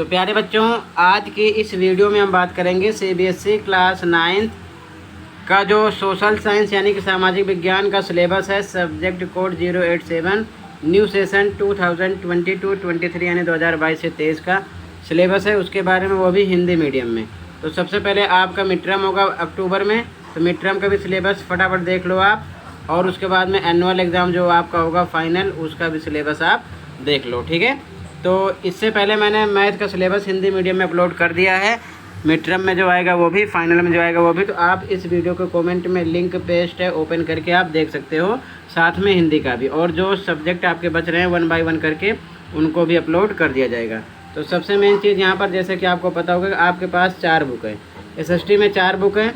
तो प्यारे बच्चों, आज की इस वीडियो में हम बात करेंगे सीबीएसई क्लास 9 का जो सोशल साइंस यानी कि सामाजिक विज्ञान का सिलेबस है, सब्जेक्ट कोड 087 न्यू सेशन 2022-23 यानी 2022 से 23 का सिलेबस है, उसके बारे में, वो भी हिंदी मीडियम में। तो सबसे पहले आपका मिड टर्म होगा अक्टूबर में, तो मिड टर्म का भी सिलेबस फटाफट देख लो आप, और उसके बाद में एनुअल एग्ज़ाम जो आपका होगा फाइनल, उसका भी सिलेबस आप देख लो, ठीक है। तो इससे पहले मैंने मैथ का सिलेबस हिंदी मीडियम में अपलोड कर दिया है, मिड टर्म में जो आएगा वो भी, फाइनल में जो आएगा वो भी। तो आप इस वीडियो को कमेंट में लिंक पेस्ट है, ओपन करके आप देख सकते हो, साथ में हिंदी का भी, और जो सब्जेक्ट आपके बच रहे हैं 1 बाय 1 करके उनको भी अपलोड कर दिया जाएगा। तो सबसे मेन चीज़ यहाँ पर, जैसे कि आपको पता होगा, आपके पास 4 बुक है, एसएसटी में 4 बुक है,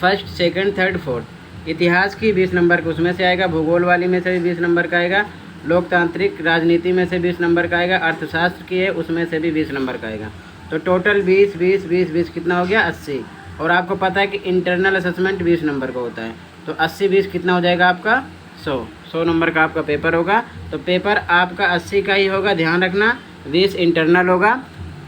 फर्स्ट, सेकंड, थर्ड, फोर्थ। इतिहास की 20 नंबर का उसमें से आएगा, भूगोल वाली में से भी 20 नंबर का आएगा, लोकतांत्रिक राजनीति में से 20 नंबर का आएगा, अर्थशास्त्र की है उसमें से भी 20 नंबर का आएगा। तो टोटल 20 20 20 20 कितना हो गया, 80। और आपको पता है कि इंटरनल असेसमेंट 20 नंबर का होता है, तो 80 20 कितना हो जाएगा आपका 100 नंबर का आपका पेपर होगा। तो पेपर आपका 80 का ही होगा, ध्यान रखना, 20 इंटरनल होगा।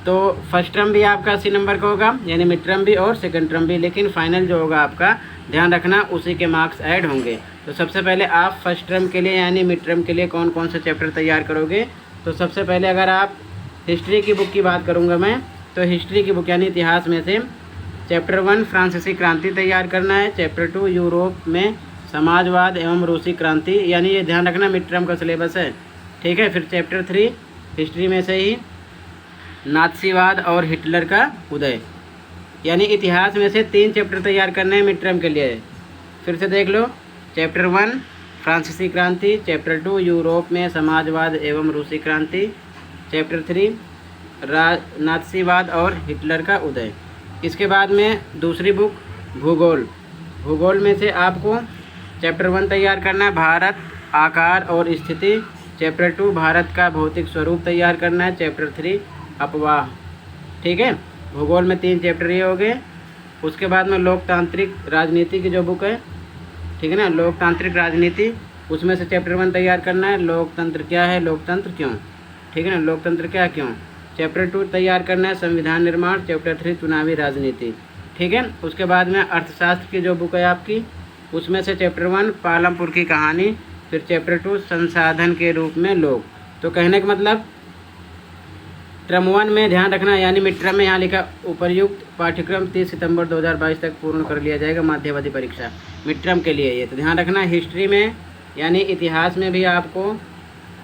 तो फर्स्ट टर्म भी आपका 80 नंबर का होगा, यानी मिड टर्म भी और सेकंड टर्म भी, लेकिन फाइनल जो होगा आपका, ध्यान रखना, उसी के मार्क्स ऐड होंगे। तो सबसे पहले आप फर्स्ट टर्म के लिए यानी मिड टर्म के लिए कौन कौन से चैप्टर तैयार करोगे। तो सबसे पहले अगर आप हिस्ट्री की बुक की बात करूँगा मैं, तो हिस्ट्री की बुक यानी इतिहास में से चैप्टर 1 फ्रांसीसी क्रांति तैयार करना है, चैप्टर 2 यूरोप में समाजवाद एवं रूसी क्रांति, यानी ये ध्यान रखना मिड टर्म का सिलेबस है, ठीक है। फिर चैप्टर 3 हिस्ट्री में से ही नाथसीवाद और हिटलर का उदय, यानी इतिहास में से 3 चैप्टर तैयार करने हैं मिड टर्म के लिए। फिर से देख लो, चैप्टर 1 फ्रांसीसी क्रांति, चैप्टर 2 यूरोप में समाजवाद एवं रूसी क्रांति, चैप्टर 3 नाथसीवाद और हिटलर का उदय। इसके बाद में दूसरी बुक भूगोल, भूगोल में से आपको चैप्टर 1 तैयार करना है, भारत आकार और स्थिति, चैप्टर 2 भारत का भौतिक स्वरूप तैयार करना है, चैप्टर 3 अपवाह, ठीक है। भूगोल में 3 चैप्टर ये हो गए। उसके बाद में लोकतांत्रिक राजनीति की जो बुक है, ठीक है ना, लोकतांत्रिक राजनीति, उसमें से चैप्टर 1 तैयार करना है, लोकतंत्र क्या है, लोकतंत्र क्यों, ठीक है ना, लोकतंत्र क्या क्यों। चैप्टर 2 तैयार करना है, संविधान निर्माण, चैप्टर 3 चुनावी राजनीति, ठीक है। उसके बाद में अर्थशास्त्र की जो बुक है आपकी, उसमें से चैप्टर 1 पालमपुर की कहानी, फिर चैप्टर 2 संसाधन के रूप में लोग। तो कहने का मतलब, टर्म 1 में ध्यान रखना, यानी मिड टर्म में यहाँ लिखा उपर्युक्त पाठ्यक्रम 30 सितंबर 2022 तक पूर्ण कर लिया जाएगा, मध्यावधि परीक्षा मिड टर्म के लिए ये। तो ध्यान रखना, हिस्ट्री में यानी इतिहास में भी आपको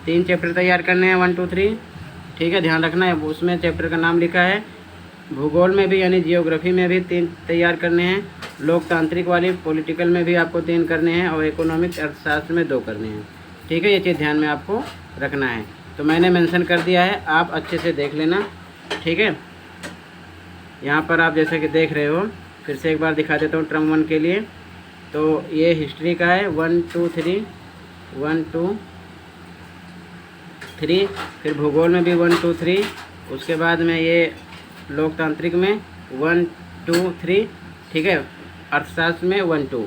3 चैप्टर तैयार करने हैं, 1 2 3, ठीक है, ध्यान रखना है, उसमें चैप्टर का नाम लिखा है। भूगोल में भी यानी जियोग्राफी में भी 3 तैयार करने हैं, लोकतांत्रिक वाली पॉलिटिकल में भी आपको 3 करने हैं, और इकोनॉमिक्स अर्थशास्त्र में 2 करने हैं, ठीक है। ये चीज़ ध्यान में आपको रखना है। तो मैंने मेंशन कर दिया है, आप अच्छे से देख लेना, ठीक है। यहाँ पर आप जैसे कि देख रहे हो, फिर से एक बार दिखा देता हूँ टर्म 1 के लिए। तो ये हिस्ट्री का है 1 2 3 1 2 3, फिर भूगोल में भी 1 2 3, उसके बाद में ये लोकतांत्रिक में 1 2 3, ठीक है, अर्थशास्त्र में 1 2,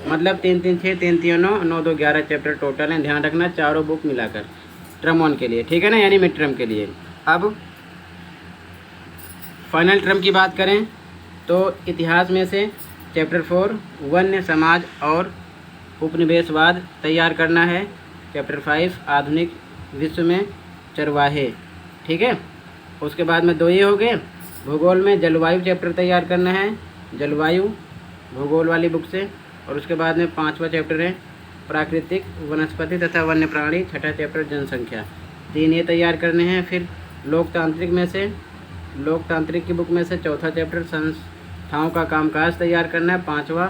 मतलब 3 3 6 3 3 9 9 2 11 चैप्टर टोटल हैं, ध्यान रखना, चारों बुक मिलाकर टर्म 1 के लिए, ठीक है ना, यानी मिड टर्म के लिए। अब फाइनल टर्म की बात करें तो इतिहास में से चैप्टर 4 वन्य समाज और उपनिवेशवाद तैयार करना है, चैप्टर 5 आधुनिक विश्व में चरवाहे, ठीक है। उसके बाद में 2 ये हो गए। भूगोल में जलवायु चैप्टर तैयार करना है, जलवायु भूगोल वाली बुक से। और उसके बाद में 5वां चैप्टर है प्राकृतिक वनस्पति तथा वन्य प्राणी, 6ठा चैप्टर जनसंख्या, 3 ये तैयार करने हैं। फिर लोकतांत्रिक में से, लोकतांत्रिक की बुक में से 4था चैप्टर संस्थाओं का कामकाज तैयार करना है, 5वां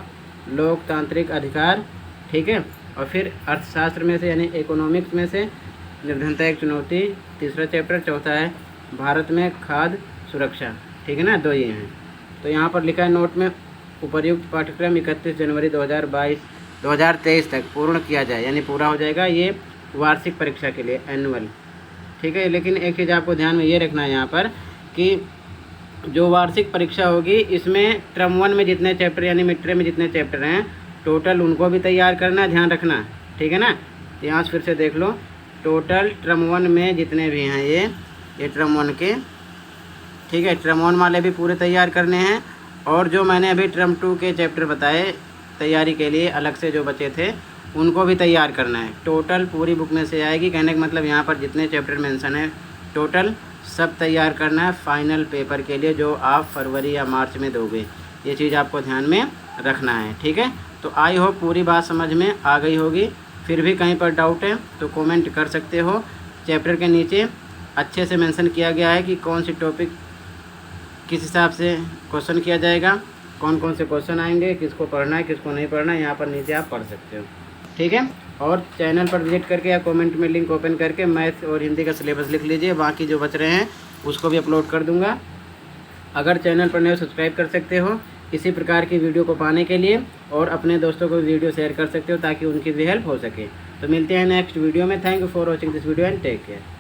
लोकतांत्रिक अधिकार, ठीक है। और फिर अर्थशास्त्र में से यानी इकोनॉमिक्स में से निर्धनता एक चुनौती, 3रा चैप्टर, 4था है भारत में खाद्य सुरक्षा, ठीक है ना, 2 ये हैं। तो यहाँ पर लिखा है नोट में, उपर्युक्त पाठ्यक्रम 31 जनवरी 2023 तक पूर्ण किया जाए, यानी पूरा हो जाएगा, ये वार्षिक परीक्षा के लिए, एनुअल, ठीक है। लेकिन एक चीज़ आपको ध्यान में ये रखना है यहाँ पर कि जो वार्षिक परीक्षा होगी, इसमें टर्म 1 में जितने चैप्टर यानी मिड टर्म में जितने चैप्टर हैं टोटल, उनको भी तैयार करना, ध्यान रखना, ठीक है ना। तो यहाँ से फिर से देख लो, टोटल टर्म 1 में जितने भी हैं ये टर्म 1 के ठीक है। टर्म 1 वाले भी पूरे तैयार करने हैं, और जो मैंने अभी टर्म 2 के चैप्टर बताए तैयारी के लिए अलग से जो बचे थे उनको भी तैयार करना है। टोटल पूरी बुक में से आएगी, कहने का मतलब यहाँ पर जितने चैप्टर मेंशन है टोटल सब तैयार करना है फाइनल पेपर के लिए, जो आप फरवरी या मार्च में दोगे। ये चीज़ आपको ध्यान में रखना है, ठीक है। तो आई होप पूरी बात समझ में आ गई होगी। फिर भी कहीं पर डाउट है तो कमेंट कर सकते हो। चैप्टर के नीचे अच्छे से मेंशन किया गया है कि कौन सी टॉपिक किस हिसाब से क्वेश्चन किया जाएगा, कौन कौन से क्वेश्चन आएंगे, किसको पढ़ना है किसको नहीं पढ़ना है, यहाँ पर नीचे आप पढ़ सकते हो, ठीक है। और चैनल पर विजिट करके या कमेंट में लिंक ओपन करके मैथ और हिंदी का सिलेबस लिख लीजिए। बाकी जो बच रहे हैं उसको भी अपलोड कर दूँगा। अगर चैनल पर नए हो सब्सक्राइब कर सकते हो इसी प्रकार की वीडियो को पाने के लिए, और अपने दोस्तों को वीडियो शेयर कर सकते हो ताकि उनकी भी हेल्प हो सके। तो मिलते हैं नेक्स्ट वीडियो में। Thank you for watching this video and take care.